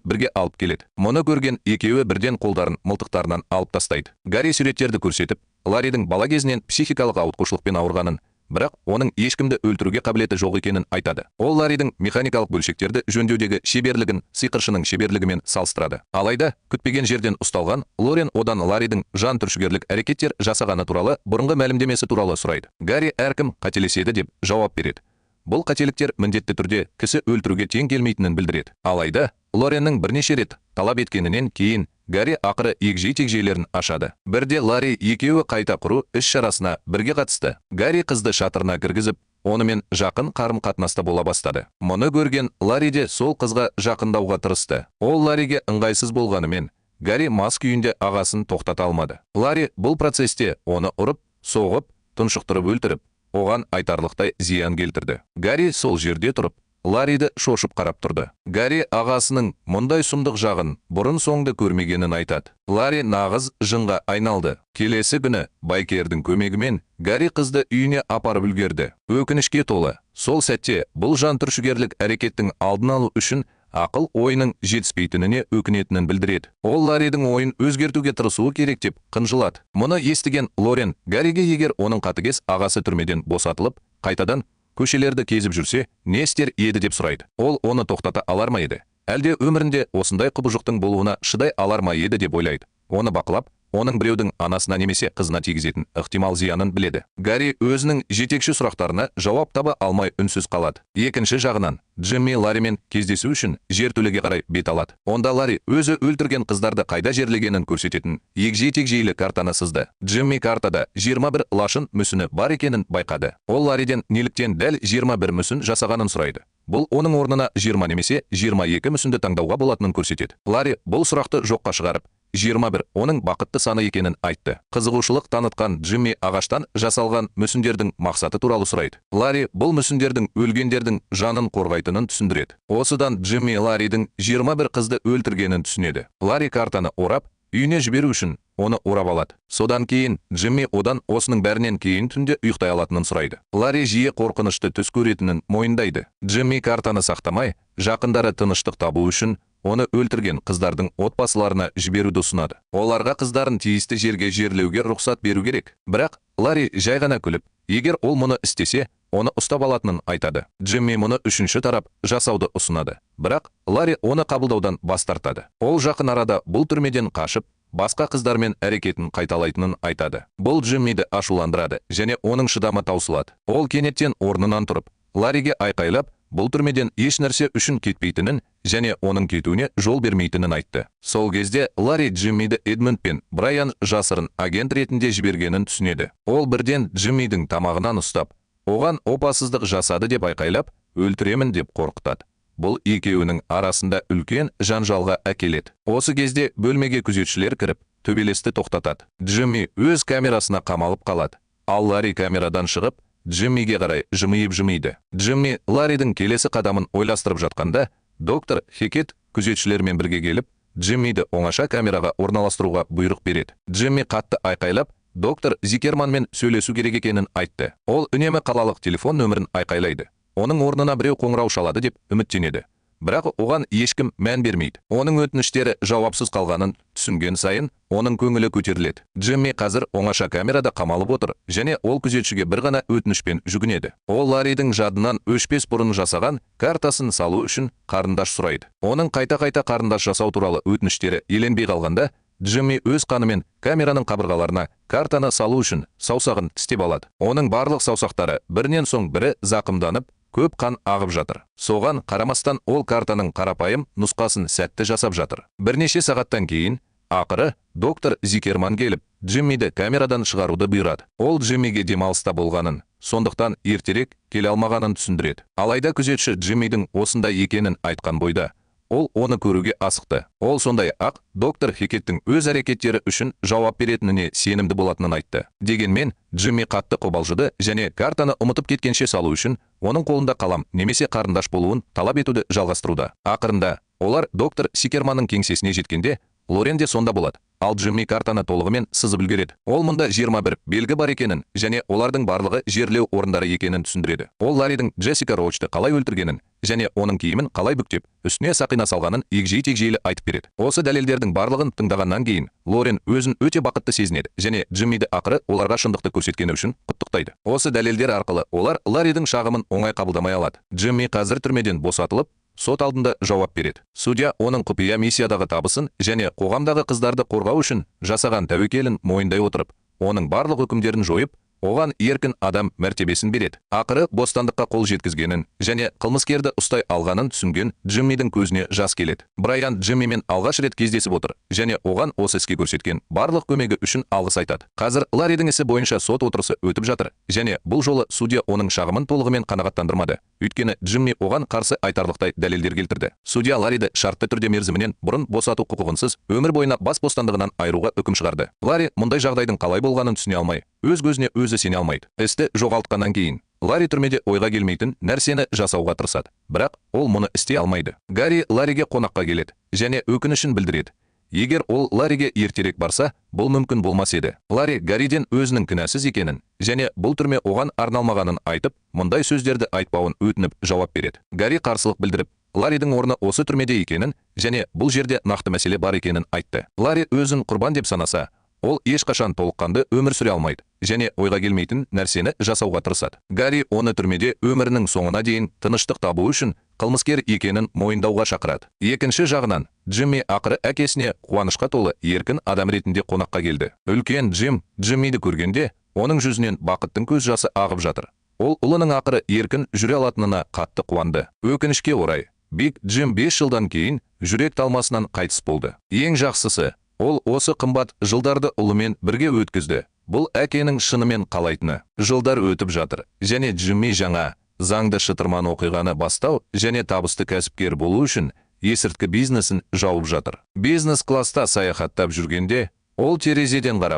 бірге алып келеді. Мұны көрген екеуі бірден қолдарын мылтықтарынан алып тастайды. Гарри суреттерді көрсетіп, Ларридің бала кезінен психикалық ауытқушылықпен ауырғанын, бірақ оның ешкімді өлтіруге қабілеті жоқ екенін айтады. Ол Ларридің механикалық бөлшектерді жөндеудегі шеберлігін сиқыршының шеберлігімен салыстырады. Алайда, күтпеген жерден ұсталған Лорен одан Ларридің жан түршігерлік әрекеттер жасағаны туралы бұрынғы мәлімдемесі туралы сұрайды. Гарри әркім қателеседі деп жауап береді. Бұл қателіктер міндетті түрде кісі өлтіруге тең келмейтінін білдіреді. Алайда, Лореннің бірнеше рет талап еткенінен кейін Гарри ақыры егжей-тегжейлерін ашады. Бірде Ларри екеуі қайта құру іс-шарасына бірге қатысты. Гарри қызды шатырына кіргізіп, онымен жақын қарым-қатынаста бола бастады. Мұны көрген Ларри де сол қызға жақындауға тырысты. Ол Ларриге ыңғайсыз болғанымен, Гарри мас күйінде ағасын тоқтата алмады. Ларри бұл процесте оны ұрып, соғып, тұншықтырып өлтіріп, оған айтарлықтай зиян келтірді. Гарри сол жерде тұрып, Ларриді шошып қарап тұрды. Гарри ағасының мұндай сұмдық жағын бұрын соңды көрмегенін айтады. Ларри нағыз жынға айналды. Келесі күні байкердің көмегімен Гарри қызды үйіне апарып үлгерді. Өкінішке толы, сол сәтте бұл жан түршігерлік әрекеттің алдын алу үшін ақыл ойының жетіспейтініне өкінетінін білдіреді. Ол Ларридің ойын өзгертуге тырысуы керек деп қынжылады. Мұны естіген Лорен Гарриге егер оның қатыгез ағасы түрмеден босатылып, қайтадан көшелерді кезіп жүрсе, не істер еді деп сұрайды. Ол оны тоқтата алар ма еді? Әлде өмірінде осындай құбыжықтың болуына шыдай алар ма еді деп ойлайды. Оны бақылап, оның біреудің анасына немесе қызына тигізетін ықтимал зиянын біледі. Гарри өзінің жетекші сұрақтарына жауап таба алмай үнсіз қалады. Екінші жағынан, Джимми Ларримен кездесу үшін жертөлеге қарай бет алады. Онда Ларри өзі өлтірген қыздарды қайда жерлегенін көрсететін егжей-тегжейлі картаны сызды. Джимми картада 21 лашын мүсіні бар екенін байқады. Ол Ларриден неліктен дәл 21 мүсін жасағанын сұрайды. Бұл оның орнына 20 немесе 22 мүсінді таңдауға болатынын көрсетеді. Ларри бұл сұрақты жоққа шығарып, 21 оның бақытты саны екенін айтты. Қызығушылық танытқан Джимми ағаштан жасалған мүсіндердің мақсаты туралы сұрайды. Ларри бұл мүсіндердің өлгендердің жанын қорғайтынын түсіндіреді. Осыдан Джимми Ларридің 21 қызды өлтіргенін түсінеді. Ларри картаны орап, үйіне жіберу үшін оны орап алады. Содан кейін Джимми одан осының бәрінен кейін түнде ұйықтай алатынын сұрайды. Ларри жиі қорқынышты түс көретінін мойындайды. Джимми картаны сақтамай, жақындары тыныштық табу үшін оны өлтірген қыздардың отбасыларына жіберуді ұсынады. Оларға қыздарын тиісті жерге жерлеуге рұқсат беру керек. Бірақ Ларри жай ғана күліп, егер ол мұны істесе, оны ұстап алатынын айтады. Джимми мұны үшінші тарап жасауды ұсынады. Бірақ Ларри оны қабылдаудан бас тартады. Ол жақын арада бұл түрмеден қашып, басқа қыздармен әрекетін қайталайтынын айтады. Бұл Джиммиді ашуландырады және оның шыдамы таусылады. Ол кенеттен орнынан тұрып, Ларриге айқайлап, бұл түрмеден еш нәрсе үшін кетпейтінін және оның кетуіне жол бермейтінін айтты. Сол кезде Ларри Джиммиді Эдмунд пен Брайан жасырын агент ретінде жібергенін түсінеді. Ол бірден Джиммидің тамағынан ұстап, оған опасыздық жасады деп айқайлап, өлтіремін деп қорқытады. Бұл екеуінің арасында үлкен жанжалға әкеледі. Осы кезде бөлмеге күзетшілер кіріп, төбелесті тоқтатады. Джимми өз камерасына қамалып қалады. Ал Ларри камерадан шығып, Джиммиге қарай жымиып жымиды. Джимми Ларридің келесі қадамын ойластырып жатқанда, доктор Хекет күзетшілермен бірге келіп, Джиммиді оңаша камераға орналастыруға бұйрық береді. Джимми қатты айқайлап, доктор Зикерманмен сөйлесу керек екенін айтты. Ол үнемі қалалық телефон нөмірін айқайлайды. Оның орнына біреу қоңырау шалады деп үміттенеді. Бірақ оған ешкім мән бермейді. Оның өтініштері жауапсыз қалғанын түсінген сайын, оның көңілі көтеріледі. Джимми қазір оңаша камерада қамалып отыр, және ол күзетшіге бір ғана өтінішпен жүгінеді. Ол Ларридің жадынан өшпес бұрын жасаған картасын салу үшін қарындаш сұрайды. Оның қайта-қайта қарындаш жасау туралы өтініштері еленбей қалғанда, Джимми өз қанымен камераның қабырғаларына картаны салу үшін саусағын тістеп алады. Оның барлық саусақтары бірінен соң бірі зақымданып, көп қан ағып жатыр. Соған қарамастан ол картаның қарапайым нұсқасын сәтті жасап жатыр. Бірнеше сағаттан кейін, ақыры, доктор Зикерман келіп, Джиммиді камерадан шығаруды бұйырады. Ол Джиммиге демалыста болғанын, сондықтан ертерек келе алмағанын түсіндіреді. Алайда күзетші Джиммидің осында екенін айтқан бойда, ол оны көруге асықты. Ол сондай-ақ доктор Хекеттің өз әрекеттері үшін жауап беретініне сенімді болатынын айтты. Дегенмен, Джимми қатты қобалжыды және картаны ұмытып кеткенше салу үшін оның қолында қалам немесе қарындаш болуын талап етуді жалғастыруда. Ақырында, олар доктор Зикерманның кеңсесіне жеткенде, Лорен де сонда болады. Ал Джимми картаны толығымен сызып үлгереді. Ол мұнда 21 белгі бар екенін және олардың барлығы жерлеу орындары екенін түсіндіреді. Ол Ларридің Джессика Роучты қалай өлтіргенін және оның киімін қалай бүктеп, үстіне сақина салғанын егжей-тегжейлі айтып береді. Осы дәлелдердің барлығын тыңдағаннан кейін, Лорен өзін өте бақытты сезінеді және Джиммиді ақыры оларға шындықты көрсеткені үшін құттықтайды. Осы дәлелдер арқылы олар Ларридің шағымын оңай қабылдамай алады. Джимми қазір түрмеден босатылып, сот алдында жауап береді. Судья оның құпия миссиядағы табысын және қоғамдағы қыздарды қорғау үшін жасаған тәуекелін мойындай отырып, оның барлық үкімдерін жойып, оған еркін адам мәртебесін береді. Ақыры бостандыққа қол жеткізгенін және қылмыскерді ұстай алғанын түсінген Джиммидің көзіне жас келеді. Брайан Джиммимен алғаш рет кездесіп отыр және оған осы іске көрсеткен барлық көмегі үшін алғыс айтады. Қазір Ларридің ісі бойынша сот отырысы өтіп жатыр және бұл жолы судья оның шағымын толығымен қанағаттандырмады. Өйткені Джимми оған қарсы айтарлықтай дәлелдер келтірді. Судья Ларриді шартты түрде мерзімінен бұрын босату құқығынсыз өмір бойына бас бостандығынан айыруға үкім шығарды. Ларри мұндай жағдайдың қалай болғанын түсіне алмай, өз көзіне өзі сене алмайды. Істі жоғалтқаннан кейін, Ларри түрмеде ойға келмейтін нәрсені жасауға тырысады. Бірақ ол мұны істей алмайды. Гарри Ларриге қонаққа келеді және өкінішін білдіреді. Егер ол Ларриге ертерек барса, бұл мүмкін болмас еді. Ларри Гарриден өзінің кінәсіз екенін және бұл түрме оған арналмағанын айтып, мұндай сөздерді айтпауын өтініп жауап береді. Гарри қарсылық білдіріп, Ларридің орны осы түрмеде екенін және бұл жерде нақты мәселе бар екенін айтты. Ларри өзін құрбан деп санаса, ол ешқашан толыққанды өмір сүре алмайды және ойға келмейтін нәрсені жасауға тырысады. Гарри оны түрмеде өмірінің соңына дейін тыныштық табу үшін қылмыскер екенін мойындауға шақырады. Екінші жағынан, Джимми ақыры әкесіне қуанышқа толы еркін адам ретінде қонаққа келді. Үлкен Джим Джиммиді көргенде, оның жүзінен бақыттың көз жасы ағып жатыр. Ол ұлының ақыры еркін жүре алатынына қатты қуанды. Өкінішке орай, Биг Джим 5 жылдан кейін жүрек талмасынан қайтыс болды. Ең жақсысы, ол осы қымбат жылдарды ұлымен бірге өткізді. Бұл әкенің шынымен қалайтыны. Жылдар өтіп жатыр және Джимми жаңа заңды шытырман оқиғаны бастау және табысты кәсіпкер болу үшін есірткі бизнесін жауып жатыр. Бизнес класста саяхаттап жүргенде, ол терезеден қарап,